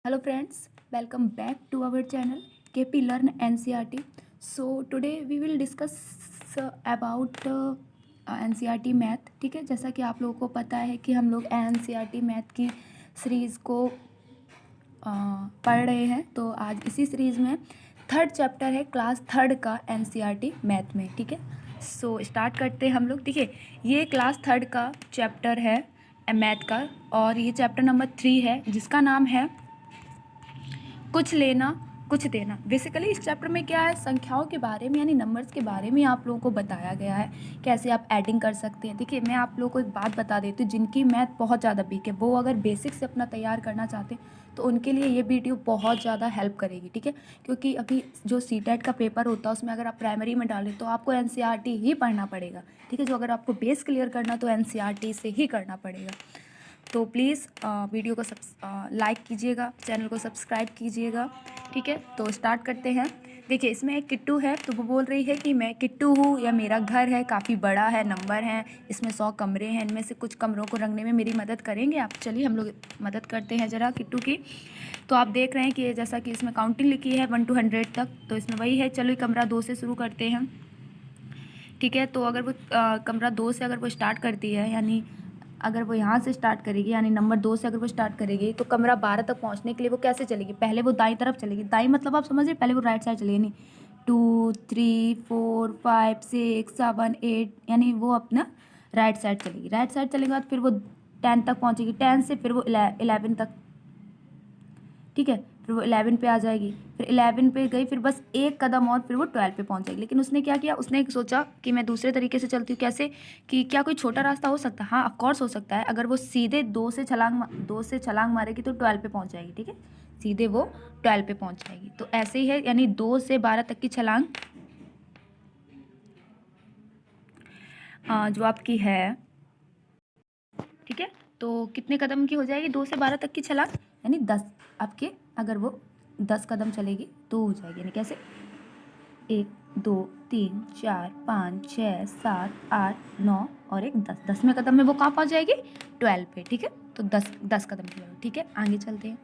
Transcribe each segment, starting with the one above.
Hello friends, welcome back to our channel KP Learn NCERT. So today we will discuss about NCERT math. ठीक है, जैसा कि आप लोगों को पता है कि हम लोग NCERT मैथ की सीरीज़ को पढ़ रहे हैं. तो आज इसी सीरीज़ में थर्ड चैप्टर है क्लास थर्ड का NCERT मैथ में. ठीक है, सो स्टार्ट करते हैं हम लोग. ठीक है, ये क्लास थर्ड का चैप्टर है मैथ का और ये चैप्टर नंबर 3 है जिसका नाम है कुछ लेना कुछ देना. बेसिकली इस चैप्टर में क्या है, संख्याओं के बारे में यानी नंबर्स के बारे में आप लोगों को बताया गया है, कैसे आप एडिंग कर सकते हैं. देखिए, मैं आप लोगों को एक बात बता देती हूँ, जिनकी मैथ बहुत ज़्यादा वीक है वो अगर बेसिक से अपना तैयार करना चाहते हैं तो उनके लिए ये वीडियो बहुत ज़्यादा हेल्प करेगी. ठीक है, क्योंकि अभी जो सीटेट का पेपर होता है उसमें अगर आप प्राइमरी में डालें तो आपको NCERT ही पढ़ना पड़ेगा. ठीक है, जो अगर आपको बेस क्लियर करना तो NCERT से ही करना पड़ेगा. तो प्लीज़ वीडियो को लाइक कीजिएगा, चैनल को सब्सक्राइब कीजिएगा. ठीक है, तो स्टार्ट करते हैं. देखिए, इसमें एक किट्टू है तो वो बोल रही है कि मैं किट्टू हूँ या मेरा घर है, काफ़ी बड़ा है, नंबर हैं, इसमें 100 कमरे हैं, इनमें से कुछ कमरों को रंगने में मेरी मदद करेंगे आप. चलिए हम लोग मदद करते हैं ज़रा किट्टू की. तो आप देख रहे हैं कि जैसा कि इसमें काउंटिंग लिखी है 1 to 100 तक, तो इसमें वही है. चलो कमरा 2 से शुरू करते हैं. ठीक है, तो अगर वो कमरा 2 से अगर वो स्टार्ट करती है, यानी अगर वो यहाँ से स्टार्ट करेगी, यानी नंबर 2 से अगर वो स्टार्ट करेगी तो कमरा 12 तक पहुँचने के लिए वो कैसे चलेगी, पहले वो दाईं तरफ चलेगी. दाईं मतलब आप समझ रहे, पहले वो राइट साइड चलेगी. नहीं 2 3 4 5 6 7 8, यानी वो अपना राइट साइड चलेगी. राइट साइड चलेगा बाद फिर वो 10 तक पहुँचेगी. 10 से फिर वो 11 तक. ठीक है, फिर वो 11 पे आ जाएगी. फिर 11 पे गई, फिर बस एक कदम और फिर वो 12 पे पहुंच जाएगी. लेकिन उसने क्या किया, उसने सोचा कि मैं दूसरे तरीके से चलती हूँ. कैसे कि क्या कोई छोटा रास्ता हो सकता है? हाँ, ऑफकोर्स हो सकता है. अगर वो सीधे 2 से छलांग मारेगी तो 12 पे पहुंच जाएगी. ठीक है, सीधे वो 12 पे पहुंच जाएगी. तो ऐसे ही है, यानी 2 से 12 तक की छलांग जो आपकी है. ठीक है, तो कितने कदम की हो जाएगी 2 से 12 तक की छलांग, यानी 10 आपके. अगर वो 10 कदम चलेगी तो हो जाएगी. यानी कैसे, 1 2 3 4 5 6 7 8 9 और एक 10. 10वें कदम में वो कहाँ पहुँच जाएगी, 12 पे. ठीक है, तो 10 कदम की जरूरत. ठीक है, आगे चलते हैं.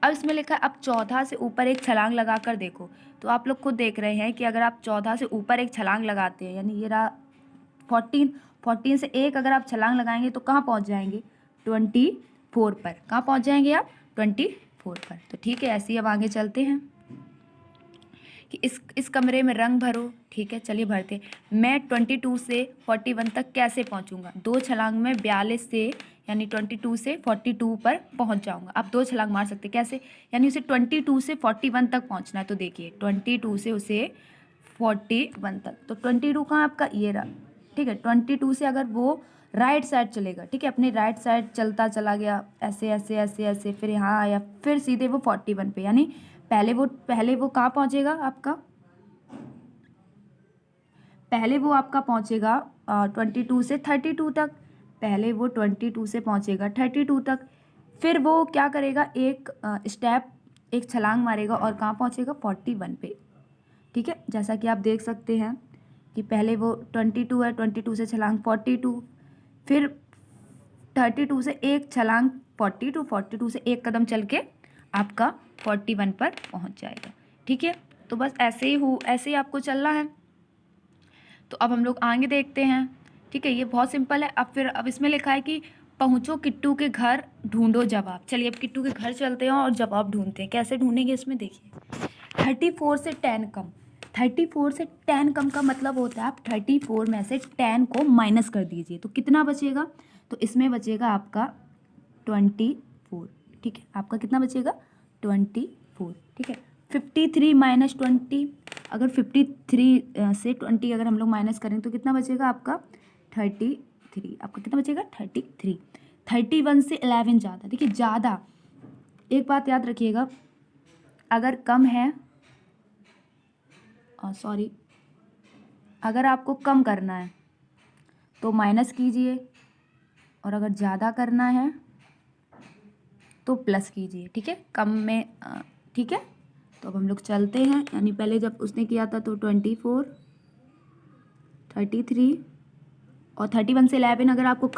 अब इसमें लिखा है अब 14 से ऊपर एक छलांग लगा कर देखो. तो आप लोग खुद देख रहे हैं कि अगर आप 14 से ऊपर एक छलांग लगाते हैं, यानी ये रहा 14 से एक अगर आप छलांग लगाएंगे तो कहाँ पहुँच जाएंगे, 24 पर. कहाँ पहुँच जाएंगे आप, 24 पर. तो ठीक है, ऐसे ही अब आगे चलते हैं कि इस कमरे में रंग भरो. ठीक है, चलिए भरते. मैं 22 से 41 तक कैसे पहुंचूंगा, 2 छलांग में 42 से यानी 22 से 42 पर पहुंच जाऊंगा. आप 2 छलांग मार सकते कैसे, यानी उसे 22 से 41 तक पहुंचना है. तो देखिए 22 से उसे 41 तक, तो 22 कहाँ आपका, ये रहा. ठीक है, 22 से अगर वो राइट साइड चलेगा, ठीक है, अपनी राइट साइड चलता चला गया ऐसे ऐसे ऐसे ऐसे, फिर यहाँ आया, फिर सीधे वो 41 पे, यानी पहले वो कहाँ पहुँचेगा आपका, पहले वो आपका पहुँचेगा 22 से 32 तक. पहले वो 22 से पहुँचेगा 32 तक. फिर वो क्या करेगा, एक स्टेप, एक छलांग मारेगा और कहाँ पहुँचेगा, 41 पे. ठीक है, जैसा कि आप देख सकते हैं कि पहले वो 22 है, 22 से छलांग 42, फिर 32 से एक छलांग 42 से एक कदम चल के आपका 41 पर पहुंच जाएगा. ठीक है, तो बस ऐसे ही आपको चलना है. तो अब हम लोग आगे देखते हैं. ठीक है, ये बहुत सिंपल है. अब इसमें लिखा है कि पहुंचो किट्टू के घर, ढूंढो जवाब. चलिए अब किट्टू के घर चलते हैं और जवाब ढूंढते हैं. कैसे ढूंढेंगे, इसमें देखिए 34 से 10 कम. 34 से 10 कम का मतलब होता है आप 34 में से 10 को माइनस कर दीजिए तो कितना बचेगा, तो इसमें बचेगा आपका 24. ठीक है, आपका कितना बचेगा, 24. ठीक है, 53 माइनस 20, अगर 53 से 20 अगर हम लोग माइनस करें तो कितना बचेगा आपका, 33. आपका कितना बचेगा, 33. 31 से 11 ज़्यादा. देखिए ज़्यादा, एक बात याद रखिएगा, अगर कम है सॉरी, अगर आपको कम करना है तो माइनस कीजिए, और अगर ज़्यादा करना है तो प्लस कीजिए. ठीक है, कम में ठीक है. तो अब हम लोग चलते हैं, यानी पहले जब उसने किया था तो 24, 33 और 31 से 11. अगर आपको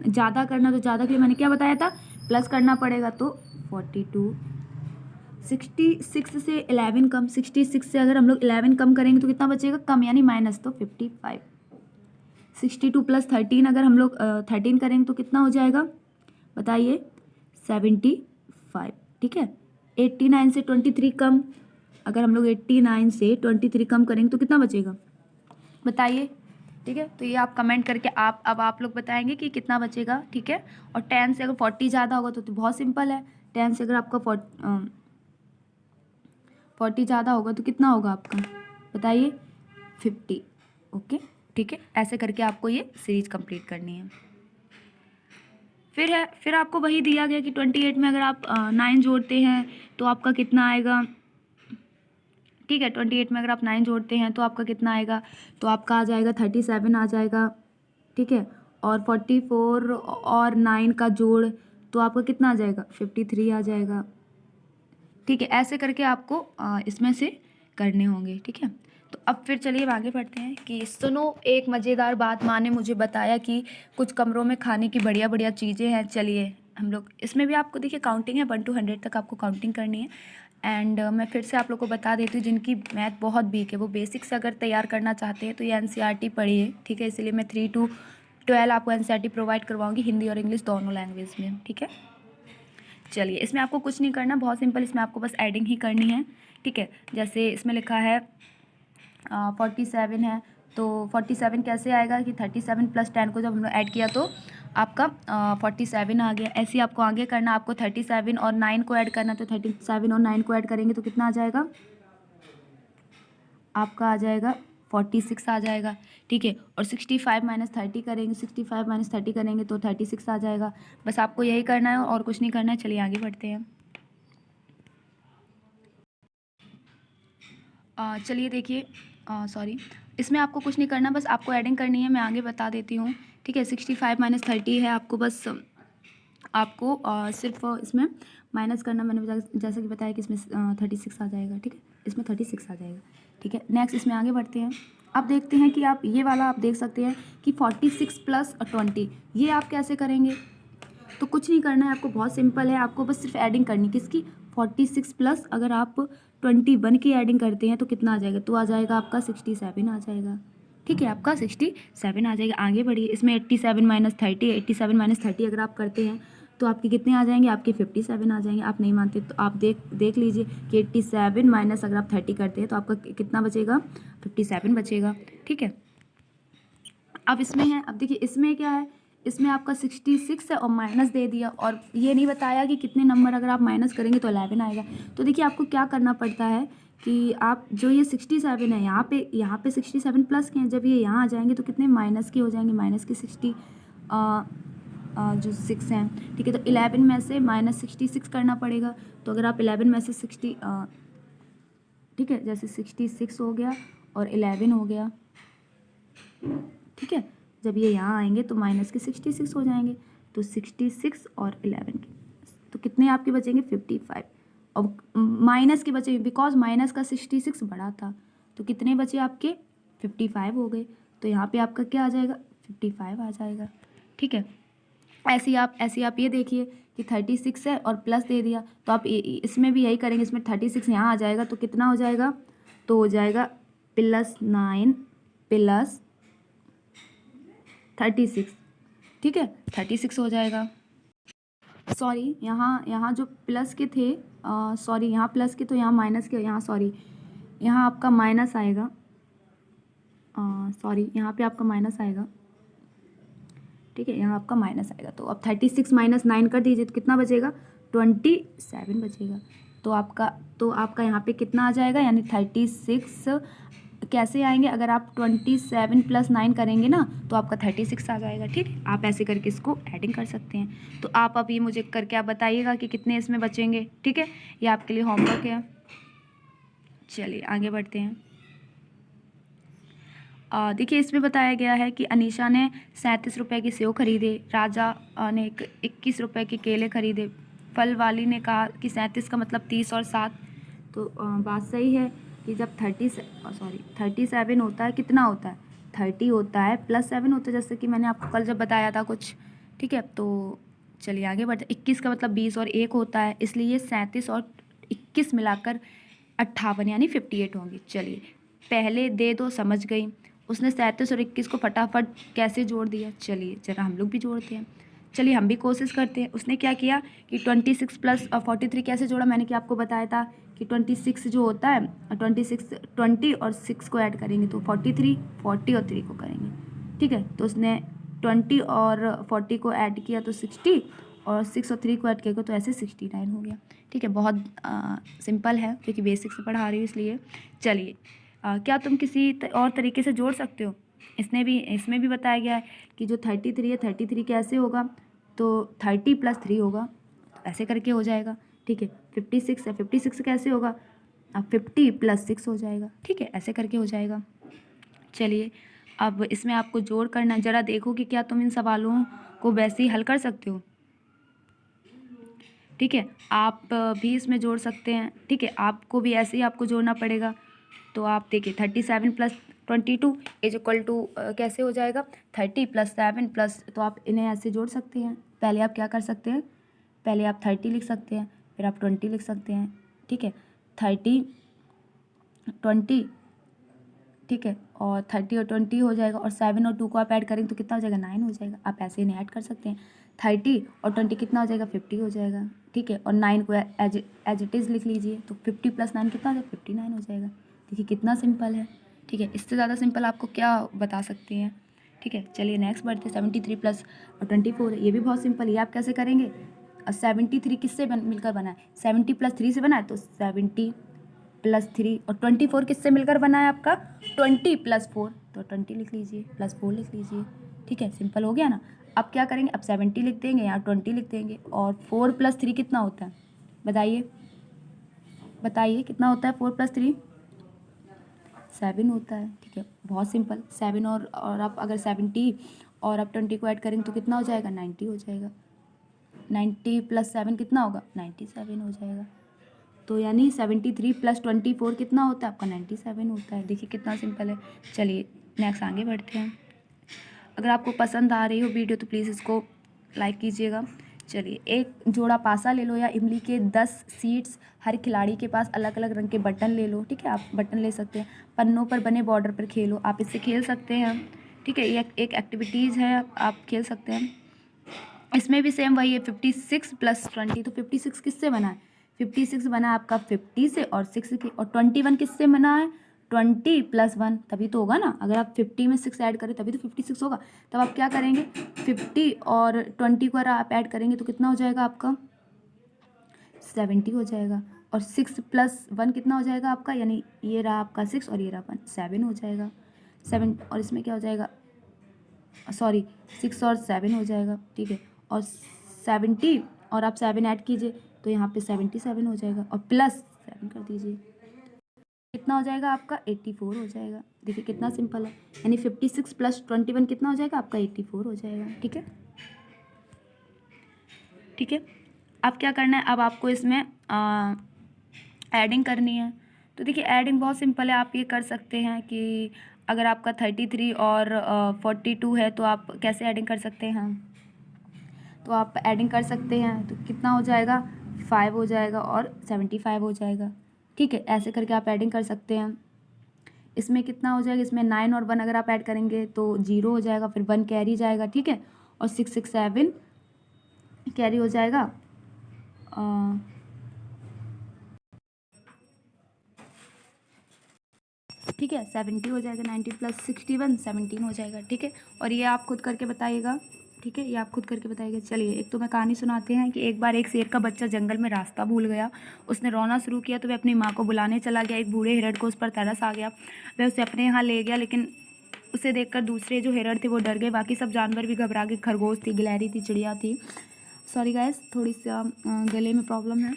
ज़्यादा करना तो ज़्यादा के लिए मैंने क्या बताया था, प्लस करना पड़ेगा, तो 42 66 से 11 कम, 66 से अगर हम लोग 11 कम करेंगे तो कितना बचेगा, कम यानी माइनस, तो 55। 62 प्लस 13 अगर हम लोग 13 करेंगे तो कितना हो जाएगा बताइए, 75। ठीक है, 89 से 23 कम, अगर हम लोग 89 से 23 कम करेंगे तो कितना बचेगा बताइए। ठीक है, तो ये आप कमेंट करके आप लोग बताएंगे कि कितना बचेगा। ठीक है, और 10 से अगर 40 ज़्यादा होगा तो बहुत सिंपल है, 10 से अगर आपका 40 ज़्यादा होगा तो कितना होगा आपका बताइए, 50। ओके, ठीक है, ऐसे करके आपको ये सीरीज कंप्लीट करनी है। फिर आपको वही दिया गया कि 28 में अगर आप 9 जोड़ते हैं तो आपका कितना आएगा। ठीक है, 28 में अगर आप 9 जोड़ते हैं तो आपका कितना आएगा, तो आपका आ जाएगा 37 आ जाएगा। ठीक है, और 44 और 9 का जोड़ तो आपका कितना आ जाएगा, 53 आ जाएगा। ठीक है, ऐसे करके आपको इसमें से करने होंगे। ठीक है, तो अब फिर चलिए आगे बढ़ते हैं कि सुनो एक मज़ेदार बात, माँ ने मुझे बताया कि कुछ कमरों में खाने की बढ़िया बढ़िया चीज़ें हैं। चलिए हम लोग इसमें भी आपको देखिए काउंटिंग है, 1 to 100 तक आपको काउंटिंग करनी है। एंड मैं फिर से आप लोग को बता देती हूँ जिनकी मैथ बहुत वीक है वो बेसिक्स अगर तैयार करना चाहते हैं तो ये एनसीईआरटी पढ़िए। ठीक है, इसलिए मैं 3 to 12 आपको एनसीईआरटी प्रोवाइड करवाऊँगी, हिंदी और इंग्लिश दोनों लैंग्वेज में। ठीक है, चलिए इसमें आपको कुछ नहीं करना, बहुत सिंपल, इसमें आपको बस एडिंग ही करनी है। ठीक है, जैसे इसमें लिखा है 47 है, तो 47 कैसे आएगा कि 37 प्लस 10 को जब हमने ऐड किया तो आपका 47 आ गया। ऐसे ही आपको आगे करना, आपको 37 और 9 को ऐड करना, तो 37 और 9 को ऐड करेंगे तो कितना आ जाएगा आपका, आ जाएगा 46 आ जाएगा। ठीक है, और 65 माइनस 30 करेंगे, 65 माइनस 30 करेंगे तो 36 आ जाएगा। बस आपको यही करना है और कुछ नहीं करना है। चलिए आगे बढ़ते हैं। चलिए देखिए, सॉरी, इसमें आपको कुछ नहीं करना, बस आपको एडिंग करनी है, मैं आगे बता देती हूँ। ठीक है, 65 माइनस 30 है, आपको बस आपको सिर्फ इसमें माइनस करना, मैंने जैसा कि बताया कि इसमें 36 आ जाएगा। ठीक है, इसमें 36 आ जाएगा। ठीक है, नेक्स्ट इसमें आगे बढ़ते हैं। आप देखते हैं कि आप ये वाला आप देख सकते हैं कि 46 प्लस 20, ये आप कैसे करेंगे, तो कुछ नहीं करना है आपको, बहुत सिंपल है, आपको बस सिर्फ एडिंग करनी किसकी, 46 प्लस अगर आप 21 की एडिंग करते हैं तो कितना आ जाएगा, तो आ जाएगा आपका 67 आ जाएगा। ठीक है, आपका 67 आ जाएगा। आगे बढ़िए, इसमें 87 माइनस 30, 87 माइनस 30 अगर आप करते हैं तो आपके कितने आ जाएंगे, आपके 57 आ जाएंगे। आप नहीं मानते तो आप देख लीजिए कि 87 माइनस अगर आप 30 करते हैं तो आपका कितना बचेगा, 57 बचेगा। ठीक है, अब इसमें है, अब देखिए इसमें क्या है, इसमें आपका 66 है और माइनस दे दिया, और ये नहीं बताया कि कितने नंबर अगर आप माइनस करेंगे तो 11 आएगा। तो देखिए आपको क्या करना पड़ता है कि आप जो ये 67 है यहाँ पे 67 प्लस के हैं, जब ये यहाँ आ जाएंगे तो कितने माइनस के हो जाएंगे, माइनस के 60 जो 6 हैं। ठीक है, तो 11 में से माइनस 66 करना पड़ेगा। तो अगर आप 11 में से 60 ठीक है, जैसे 66 हो गया और 11 हो गया। ठीक है, जब ये यहाँ आएंगे तो माइनस के 66 हो जाएंगे, तो 66 और 11 तो कितने आपके बचेंगे, 55। और माइनस के बचेंगे बिकॉज माइनस का 66 बड़ा था, तो कितने बचे आपके, 55 हो गए। तो यहाँ पे आपका क्या आ जाएगा, 55 आ जाएगा। ठीक है, ऐसे ही आप ये देखिए कि 36 है और प्लस दे दिया, तो आप इसमें भी यही करेंगे, इसमें 36 यहाँ आ जाएगा तो कितना हो जाएगा, तो हो जाएगा +9 प्लस 36। ठीक है, 36 हो जाएगा। सॉरी, यहाँ जो प्लस के थे, सॉरी यहाँ प्लस के तो यहाँ माइनस के, यहाँ सॉरी यहाँ आपका माइनस आएगा, सॉरी यहाँ पे आपका माइनस आएगा। ठीक है, यहाँ आपका माइनस आएगा, तो अब 36 माइनस 9 कर दीजिए तो कितना बचेगा, 27 बचेगा। तो आपका यहाँ पे कितना आ जाएगा, यानी 36 कैसे आएंगे, अगर आप 27 प्लस 9 करेंगे ना तो आपका 36 आ जाएगा। ठीक है, आप ऐसे करके इसको एडिंग कर सकते हैं। तो आप अभी मुझे करके आप बताइएगा कि कितने इसमें बचेंगे। ठीक है, ये आपके लिए होमवर्क है। चलिए आगे बढ़ते हैं। देखिए इसमें बताया गया है कि अनीशा ने 37 रुपये के सेव खरीदे, राजा ने 21 रुपये के केले खरीदे, फल वाली ने कहा कि 37 का मतलब 30 और 7। तो बात सही है कि जब 37 होता है, कितना होता है, 30 होता है प्लस 7 होता है, जैसे कि मैंने आपको कल जब बताया था कुछ। ठीक है, तो चलिए आगे बढ़ते। 21 का मतलब 20 और 1 होता है, इसलिए 37 और 21 मिलाकर 58 यानी 58 होंगी। चलिए पहले दे दो, समझ गई। उसने 37 और 21 को फटाफट कैसे जोड़ दिया, चलिए जरा हम लोग भी जोड़ते हैं। चलिए हम भी कोशिश करते हैं। उसने क्या किया कि 26 प्लस 43 कैसे जोड़ा, मैंने क्या आपको बताया था कि 26 जो होता है 20 और 6 को ऐड करेंगे तो 43, 40 और 3 को करेंगे, ठीक है। तो उसने 20 और 40 को ऐड किया तो 60 और 6 और 3 को ऐड किया तो ऐसे 69 हो गया, ठीक है। बहुत सिंपल है क्योंकि बेसिक से पढ़ा रही हूँ इसलिए। चलिए क्या तुम किसी और तरीके से जोड़ सकते हो? इसमें भी बताया गया है कि जो 33 है 33 कैसे होगा, तो 30 + 3 होगा, तो ऐसे करके हो जाएगा, ठीक है। 56 है 56 कैसे होगा, अब 50 + 6 हो जाएगा, ठीक है, ऐसे करके हो जाएगा। चलिए अब इसमें आपको जोड़ करना, ज़रा देखो कि क्या तुम इन सवालों को वैसे ही हल कर सकते हो, ठीक है। आप भी इसमें जोड़ सकते हैं, ठीक है। आपको भी ऐसे ही आपको जोड़ना पड़ेगा। तो आप देखिए 37 + 22 = कैसे हो जाएगा, 30 + 7 प्लस, तो आप इन्हें ऐसे जोड़ सकते हैं। पहले आप क्या कर सकते हैं, पहले आप 30 लिख सकते हैं, फिर आप 20 लिख सकते हैं, ठीक है। 30 20, ठीक है, और 30 और 20 हो जाएगा, और 7 और 2 को आप ऐड करेंगे तो कितना हो जाएगा, 9 हो जाएगा। आप ऐसे इन्हें ऐड कर सकते हैं। 30 और 20 कितना हो जाएगा, 50 हो जाएगा, ठीक है। और 9 को एज इट इज़ लिख लीजिए, तो 50 + 9 कितना हो जाएगा, 59 हो जाएगा। देखिए कितना सिंपल है, ठीक है। इससे ज़्यादा सिंपल आपको क्या बता सकते हैं, ठीक है। चलिए नेक्स्ट बढ़ते हैं। 73 + 24 है, ये भी बहुत सिंपल है। ये आप कैसे करेंगे, 73 किससे मिलकर बना है, 70 + 3 से बना है, तो 70 + 3, और 24 किससे मिलकर बना है आपका, 20 + 4, तो 20 लिख लीजिए, +4 लिख लीजिए, ठीक है। सिंपल हो गया ना। अब क्या करेंगे, अब 70 लिख देंगे, यहाँ 20 लिख देंगे, और 4 + 3 कितना होता है, बताइए बताइए कितना होता है, 4 + 3 7 होता है, ठीक है। बहुत सिंपल, 7 और आप अगर 70 और आप 20 को ऐड करेंगे तो कितना हो जाएगा, 90 हो जाएगा। 90 + 7 कितना होगा, 97 हो जाएगा। तो यानी 73 + 24 कितना होता है आपका, 97 होता है। देखिए कितना सिंपल है। चलिए नेक्स्ट आगे बढ़ते हैं। अगर आपको पसंद आ रही हो वीडियो तो प्लीज़ इसको लाइक कीजिएगा। चलिए एक जोड़ा पासा ले लो या इमली के 10 सीड्स, हर खिलाड़ी के पास अलग अलग रंग के बटन ले लो, ठीक है। आप बटन ले सकते हैं। पन्नों पर बने बॉर्डर पर खेलो, आप इससे खेल सकते हैं, ठीक है। ये एक एक्टिविटीज़ है, आप खेल सकते हैं। इसमें भी सेम वही है, 56 + 20, तो 56 किससे बना है, 56 बना है आपका 50 से और 6 के, और 21 किससे बना है, 20 + 1, तभी तो होगा ना। अगर आप 50 में 6 ऐड करें तभी तो 56 होगा। तब आप क्या करेंगे, 50 और 20 को अगर आप ऐड करेंगे तो कितना हो जाएगा आपका, 70 हो जाएगा। और 6 + 1 कितना हो जाएगा आपका, यानी ये रहा आपका 6 और ये रहा 1, 7 हो जाएगा। 7 और इसमें क्या हो जाएगा, सॉरी 6 और 7 हो जाएगा, ठीक है। और 70 और आप 7 ऐड कीजिए तो यहाँ पे 77 हो जाएगा, और +7 कर दीजिए, कितना हो जाएगा आपका 84 हो जाएगा। देखिए कितना सिंपल है। यानी 56 + 21 कितना हो जाएगा आपका, 84 हो जाएगा, ठीक है, ठीक है। अब क्या करना है, अब आपको इसमें एडिंग करनी है। तो देखिए एडिंग बहुत सिंपल है, आप ये कर सकते हैं कि अगर आपका 33 और 42 है तो आप कैसे एडिंग कर सकते हैं, तो आप एडिंग कर सकते हैं। तो कितना हो जाएगा, 5 हो जाएगा और 75 हो जाएगा, ठीक है। ऐसे करके आप एडिंग कर सकते हैं। इसमें कितना हो जाएगा, इसमें 9 और 1 अगर आप ऐड करेंगे तो 0 हो जाएगा, फिर 1 कैरी जाएगा, ठीक है। और 6 6 7 कैरी हो जाएगा, ठीक है। 70 हो जाएगा, 90 + 61 17 हो जाएगा, ठीक है। और ये आप खुद करके बताइएगा, ठीक है, ये आप खुद करके बताइएगा। चलिए एक तो मैं कहानी सुनाते हैं कि एक बार एक शेर का बच्चा जंगल में रास्ता भूल गया। उसने रोना शुरू किया तो वह अपनी माँ को बुलाने चला गया। एक बूढ़े हिरण को उस पर तरस आ गया, वह उसे अपने यहाँ ले गया, लेकिन उसे देखकर दूसरे जो हिरण थे वो डर गए। बाकी सब जानवर भी घबरा गए। खरगोश थी, गिलहरी थी, चिड़िया थी, सॉरी गाइस थोड़ी सी गले में प्रॉब्लम है।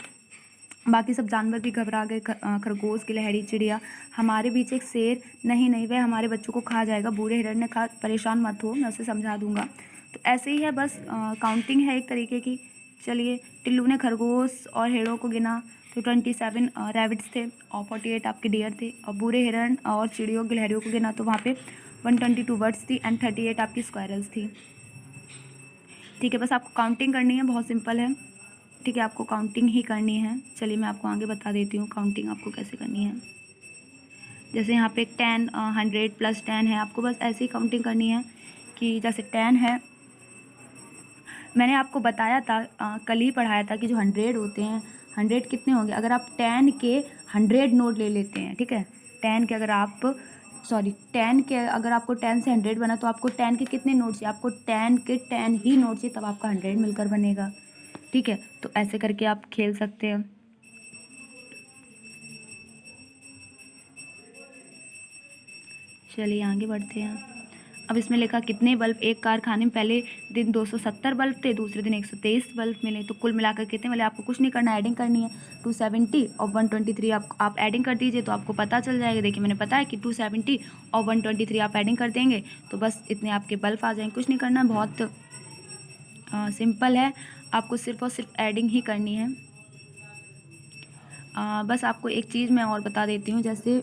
बाकी सब जानवर भी घबरा गए, खरगोश, गिलहरी, चिड़िया। हमारे बीच एक शेर, नहीं नहीं वह हमारे बच्चों को खा जाएगा। बूढ़े हिरण ने कहा, परेशान मत हो, मैं उसे समझा दूंगा। तो ऐसे ही है, बस काउंटिंग है एक तरीके की। चलिए टिल्लू ने खरगोश और हिरणों को गिना तो 27 रैबिट्स थे और 48 आपके डियर थे। और बूढ़े हिरण और चिड़ियों गिलहरियों को गिना तो वहाँ पे 122 बर्ड्स थी एंड 38 आपकी स्क्वायरल्स थी, ठीक है। बस आपको काउंटिंग करनी है, बहुत सिंपल है। ठीक है, आपको काउंटिंग ही करनी है। चलिए मैं आपको आगे बता देती हूँ काउंटिंग आपको कैसे करनी है। जैसे यहाँ पे 10 100 + 10 है, आपको बस ऐसे ही काउंटिंग करनी है कि जैसे 10 है, मैंने आपको बताया था कल ही पढ़ाया था कि जो 100 होते हैं, 100 कितने होंगे, अगर आप 10 के 100 नोट ले लेते हैं, ठीक है, 10 के अगर आप 10 के अगर आपको 10 से 100 बना तो आपको 10 के कितने नोट चाहिए, आपको 10 के 10 ही नोट चाहिए, तब आपका 100 मिलकर बनेगा। ठीक है, तो ऐसे करके आप खेल सकते हैं। चलिए आगे बढ़ते हैं। अब इसमें लिखा कितने बल्ब एक कारखाने में पहले दिन 270 बल्ब थे, दूसरे दिन 123 बल्ब मिले, तो कुल मिलाकर कितने मिले, आपको कुछ नहीं करना, एडिंग करनी है। 270 और 123 आप एडिंग कर दीजिए तो आपको पता चल जाएगा। देखिए मैंने पता है कि 270 और 123 आप एडिंग कर देंगे तो बस इतने आपके बल्ब आ जाएंगे। कुछ नहीं करना, बहुत सिंपल है, आपको सिर्फ और सिर्फ एडिंग ही करनी है। बस आपको एक चीज़ मैं और बता देती हूँ, जैसे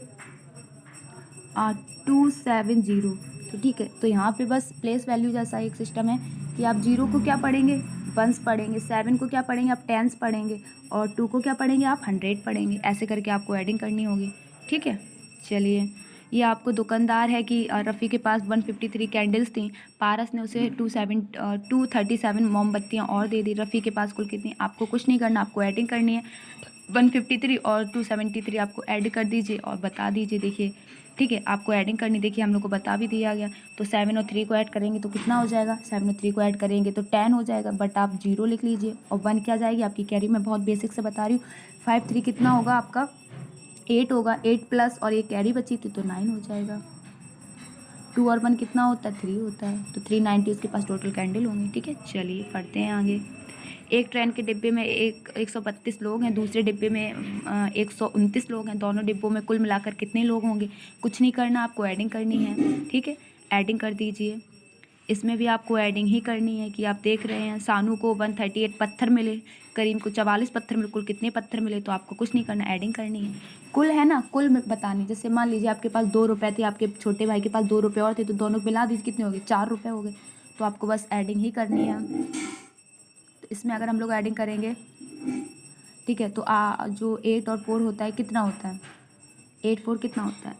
270, तो ठीक है, तो यहाँ पे बस प्लेस वैल्यू जैसा एक सिस्टम है कि आप 0 को क्या पढ़ेंगे, 1s पढ़ेंगे, 7 को क्या पढ़ेंगे, आप 10s पढ़ेंगे, और 2 को क्या पढ़ेंगे, आप 100 पढ़ेंगे। ऐसे करके आपको एडिंग करनी होगी। ठीक है, चलिए ये आपको दुकानदार है कि रफ़ी के पास 153 कैंडल्स थी, पारस ने उसे 237 मोमबत्तियाँ और दे दी। रफ़ी के पास कुल कितनी, आपको कुछ नहीं करना, आपको एडिंग करनी है। 153 और 273 आपको ऐड कर दीजिए और बता दीजिए। देखिए ठीक है, आपको एडिंग करनी, देखिए हम लोग को बता भी दिया गया। तो 7 और 3 को ऐड करेंगे तो कितना हो जाएगा, 7 और 3 को ऐड करेंगे तो 10 हो जाएगा, बट आप 0 लिख लीजिए और 1 क्या जाएगी आपकी कैरी। मैं बहुत बेसिक से बता रही हूँ। 5 3 कितना होगा आपका, 8 होगा, 8 प्लस और ये कैरी बची थी तो 9 हो जाएगा। 2 और 1 कितना होता है, 3 होता है, तो 390 उसके पास टोटल कैंडल होंगी। ठीक है, चलिए पढ़ते हैं आगे। एक ट्रेन के डिब्बे में 132 लोग हैं, दूसरे डिब्बे में 129 लोग हैं, दोनों डिब्बों में कुल मिलाकर कितने लोग होंगे। कुछ नहीं करना, आपको एडिंग करनी है। ठीक है, एडिंग कर दीजिए। इसमें भी आपको एडिंग ही करनी है कि आप देख रहे हैं सानू को 138 पत्थर मिले, करीम को 44 पत्थर मिले, कुल कितने पत्थर मिले, तो आपको कुछ नहीं करना, एडिंग करनी है। कुल है ना, कुल बतानी। जैसे मान लीजिए आपके पास 2 रुपये थे, आपके छोटे भाई के पास 2 रुपये और थे, तो दोनों मिला दीजिए, कितने हो गए, 4 रुपये हो गए। तो आपको बस एडिंग ही करनी है। तो इसमें अगर हम लोग एडिंग करेंगे, ठीक है, तो जो 8 और 4 होता है कितना होता है, 8 4 कितना होता है,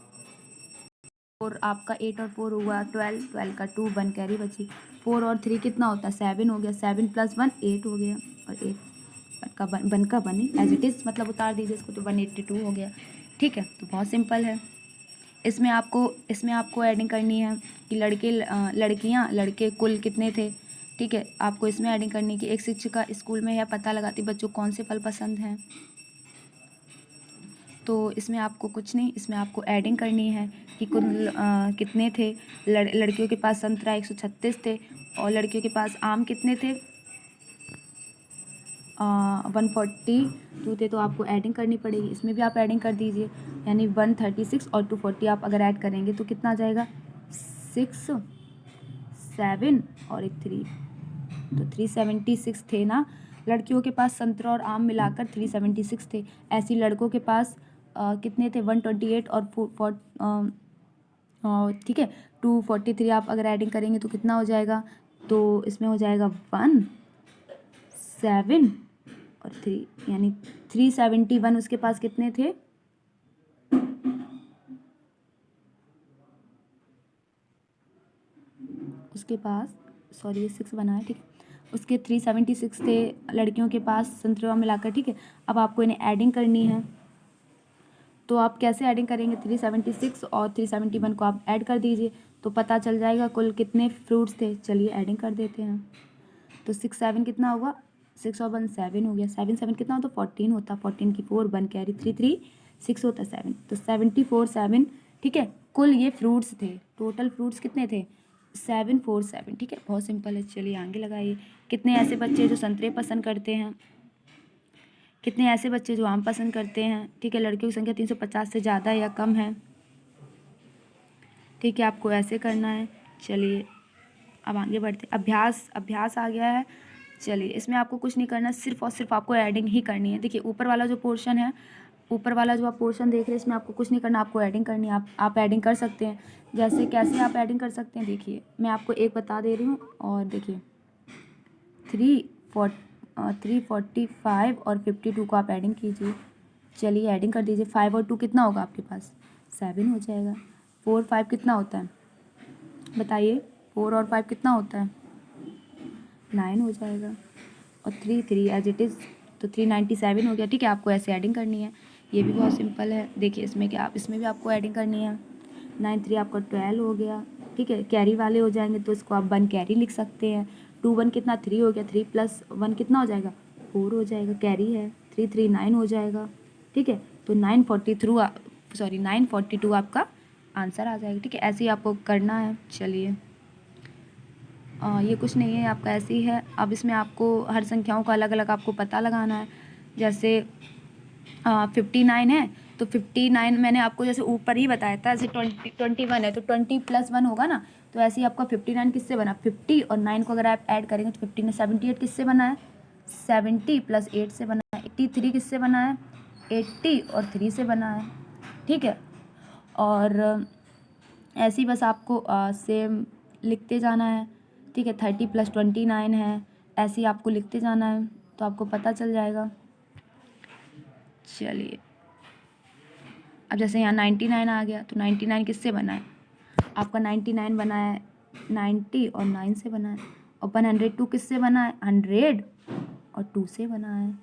और आपका 8 और 4 हुआ 12, 12 का 2, 1 कैरी बची। 4 और 3 कितना होता है, 7 हो गया, 7 + 1 8 हो गया, और 8 का बन का बनी एज इट इज़, मतलब उतार दीजिए इसको, तो 182 हो गया। ठीक है, तो बहुत सिंपल है। इसमें आपको एडिंग करनी है कि लड़कियाँ लड़के कुल कितने थे। ठीक है, आपको इसमें एडिंग करनी कि एक शिक्षिका स्कूल में है, पता लगाती बच्चों कौन से फल पसंद हैं। तो इसमें आपको कुछ नहीं, इसमें आपको एडिंग करनी है कि कुल कितने थे। लड़कियों के पास संतरा 136 थे, और लड़कियों के पास आम कितने थे, 142 थे, तो आपको एडिंग करनी पड़ेगी। इसमें भी आप एडिंग कर दीजिए, यानी 136 और 240 आप अगर ऐड करेंगे तो कितना आ जाएगा, 6 7 और एक 3, तो 376 थे ना। लड़कियों के पास संतरा और आम मिलाकर 376 थे। ऐसी लड़कों के पास कितने थे, 128 और 4 ठीक है, 243 आप अगर एडिंग करेंगे तो कितना हो जाएगा, तो इसमें हो जाएगा 1 7 और 3, यानी 371 उसके पास कितने थे, उसके पास, सॉरी ये 6 बना है, ठीक है, उसके 376 थे लड़कियों के पास संतरा मिलाकर। ठीक है, अब आपको इन्हें एडिंग करनी है। तो आप कैसे एडिंग करेंगे, 376 और 371 को आप ऐड कर दीजिए तो पता चल जाएगा कुल कितने फ्रूट्स थे। चलिए एडिंग कर देते हैं। तो 6 7 कितना होगा, 6 और 1 7 हो गया, 7 7 कितना होता, 14 होता, 14 की 4 1 कैरी 3 3 6 होता 7, तो 74 7। ठीक है, कुल ये फ्रूट्स थे, टोटल फ्रूट्स कितने थे, 747। ठीक है, बहुत सिंपल है। चलिए आगे लगाइए। कितने ऐसे बच्चे जो संतरे पसंद करते हैं, कितने ऐसे बच्चे जो आम पसंद करते हैं। ठीक है, लड़कियों की संख्या 350 से ज़्यादा या कम है। ठीक है, आपको ऐसे करना है। चलिए अब आगे बढ़ते, अभ्यास आ गया है। चलिए इसमें आपको कुछ नहीं करना, सिर्फ और सिर्फ आपको एडिंग ही करनी है। देखिए ऊपर वाला जो पोर्शन है, ऊपर वाला जो आप पोर्शन देख रहे हैं, इसमें आपको कुछ नहीं करना, आपको एडिंग करनी है। आप एडिंग कर सकते हैं। जैसे कैसे आप एडिंग कर सकते हैं, देखिए मैं आपको एक बता दे रही हूँ, और देखिए 3 345 और 52 को आप एडिंग कीजिए। चलिए एडिंग कर दीजिए। 5 और 2 कितना होगा आपके पास? 7 हो जाएगा। 4 5 कितना होता है बताइए? 4 और 5 कितना होता है? 9 हो जाएगा। और 3 3 एज इट इज़, तो 397 हो गया। ठीक है, आपको ऐसे एडिंग करनी है। ये भी बहुत सिंपल है। देखिए इसमें क्या, इसमें भी आपको एडिंग करनी है। 9 3 आपका 12 हो गया। ठीक है, कैरी वाले हो जाएंगे तो इसको आप 1 कैरी लिख सकते हैं। 2 1 कितना? 3 हो गया। 3 + 1 कितना हो जाएगा? 4 हो जाएगा, कैरी है। 3 3 9 हो जाएगा। ठीक है, तो 942 आपका आंसर आ जाएगा। ठीक है, ऐसे ही आपको करना है। चलिए ये कुछ नहीं है, आपका ऐसे ही है। अब इसमें आपको हर संख्याओं का अलग अलग आपको पता लगाना है। जैसे 59 है तो 59 मैंने आपको जैसे ऊपर ही बताया था। जैसे 21 है तो 20 + 1 होगा ना, तो ऐसे ही आपका 59 किससे बना? 50 और 9 को अगर आप ऐड करेंगे तो 50 78 किससे बना है? 70 + 8 से बना है। 83 किससे बना है? 80 और 3 से बना है। ठीक है, और ऐसे ही बस आपको सेम लिखते जाना है। ठीक है, 30 + 29 है, ऐसे ही आपको लिखते जाना है तो आपको पता चल जाएगा। चलिए अब जैसे यहाँ 99 आ गया तो 99 किससे बना है? आपका 99 बना है 90 और 9 से बना है। और 102 किससे बना है? 100 और 2 से बना है।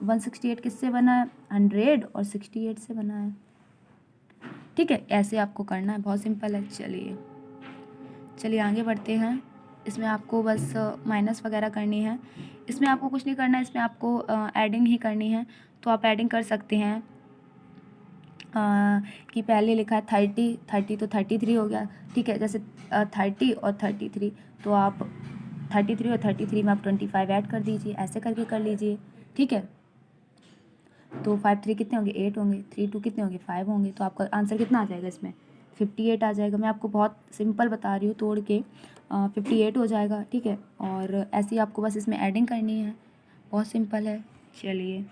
168 किससे बना है? 100 और 68 से बना है। ठीक है, ऐसे आपको करना है, बहुत सिंपल है। चलिए आगे बढ़ते हैं। इसमें आपको बस माइनस वगैरह करनी है। इसमें आपको कुछ नहीं करना है, इसमें आपको एडिंग ही करनी है। तो आप एडिंग कर सकते हैं कि पहले लिखा है 30 तो 33 हो गया। ठीक है, जैसे 30 और 33 तो आप 33 और 33 में आप 25 ऐड कर दीजिए, ऐसे करके कर लीजिए। ठीक है, तो 5 3 कितने होंगे? 8 होंगे। 3 2 कितने होंगे? 5 होंगे। तो आपका आंसर कितना आ जाएगा इसमें? 58 आ जाएगा। मैं आपको बहुत सिंपल बता रही हूँ, तोड़ के 58 हो जाएगा। ठीक है, और ऐसे ही आपको बस इसमें एडिंग करनी है, बहुत सिंपल है। चलिए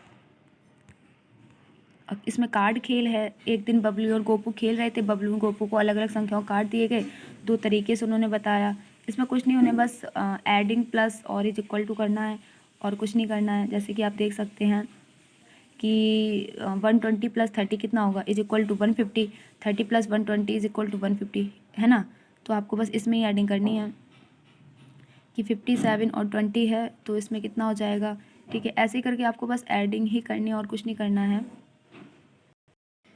अब इसमें कार्ड खेल है। एक दिन बबलू और गोपू खेल रहे थे। बबलू और गोपू को अलग अलग संख्याओं कार्ड दिए गए, 2 तरीके से उन्होंने बताया। इसमें कुछ नहीं, उन्हें बस एडिंग प्लस और इज इक्वल टू करना है और कुछ नहीं करना है। जैसे कि आप देख सकते हैं कि 120 + 30 कितना होगा? Is equal to 150। 30 + 120 is equal to 150, है ना? तो आपको बस इसमें ही एडिंग करनी है कि 57 और 20 है तो इसमें कितना हो जाएगा। ठीक है, ऐसे करके आपको बस एडिंग ही करनी है और कुछ नहीं करना है।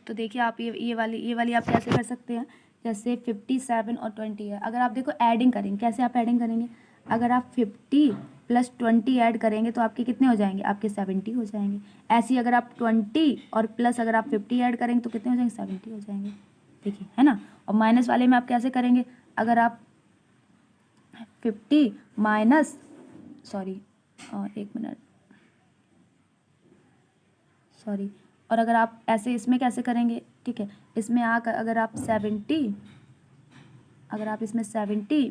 तो देखिए आप ये वाली आप कैसे कर सकते हैं। जैसे 57 और 20 है, अगर आप देखो एडिंग करेंगे, कैसे आप एडिंग करेंगे? अगर आप 50 + 20 ऐड करेंगे तो आपके कितने हो जाएंगे? आपके 70 हो जाएंगे। ऐसे ही अगर आप 20 और प्लस अगर आप 50 ऐड करेंगे तो कितने हो जाएंगे? 70 हो जाएंगे। देखिए, है ना? और माइनस वाले में आप कैसे करेंगे? अगर आप 50 माइनस एक मिनट सॉरी और अगर आप ऐसे इसमें कैसे करेंगे? ठीक है, इसमें अगर आप 70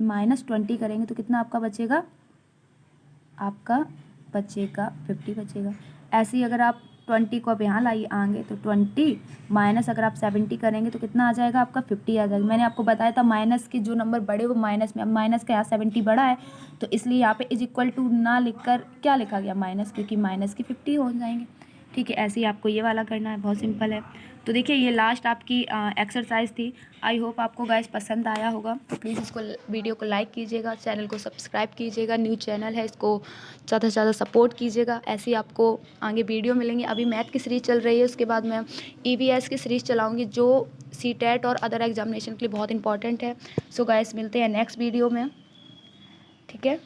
माइनस 20 करेंगे तो कितना आपका बचेगा? आपका बचेगा 50 बचेगा। ऐसे ही अगर आप 20 को अब यहाँ लाइए आएंगे तो 20 माइनस अगर आप 70 करेंगे तो कितना आ जाएगा? आपका 50 आ जाएगा। मैंने आपको बताया था माइनस के जो नंबर बड़े वो माइनस में, अब माइनस का यहाँ 70 बड़ा है तो इसलिए यहाँ पे इज इक्वल टू ना लिखकर क्या लिखा गया? माइनस, क्योंकि माइनस के 50 हो जाएंगे। ठीक है, ऐसे ही आपको ये वाला करना है, बहुत सिंपल है। तो देखिए ये लास्ट आपकी एक्सरसाइज थी। आई होप आपको गाइस पसंद आया होगा। तो प्लीज़ इसको वीडियो को लाइक कीजिएगा, चैनल को सब्सक्राइब कीजिएगा। न्यू चैनल है, इसको ज़्यादा से ज़्यादा सपोर्ट कीजिएगा। ऐसे ही आपको आगे वीडियो मिलेंगे। अभी मैथ की सीरीज़ चल रही है, उसके बाद मैं EVS की सीरीज़ चलाऊँगी जो CTET और अदर एग्जामिनेशन के लिए बहुत इंपॉर्टेंट है। सो गाइस मिलते हैं नेक्स्ट वीडियो में। ठीक है।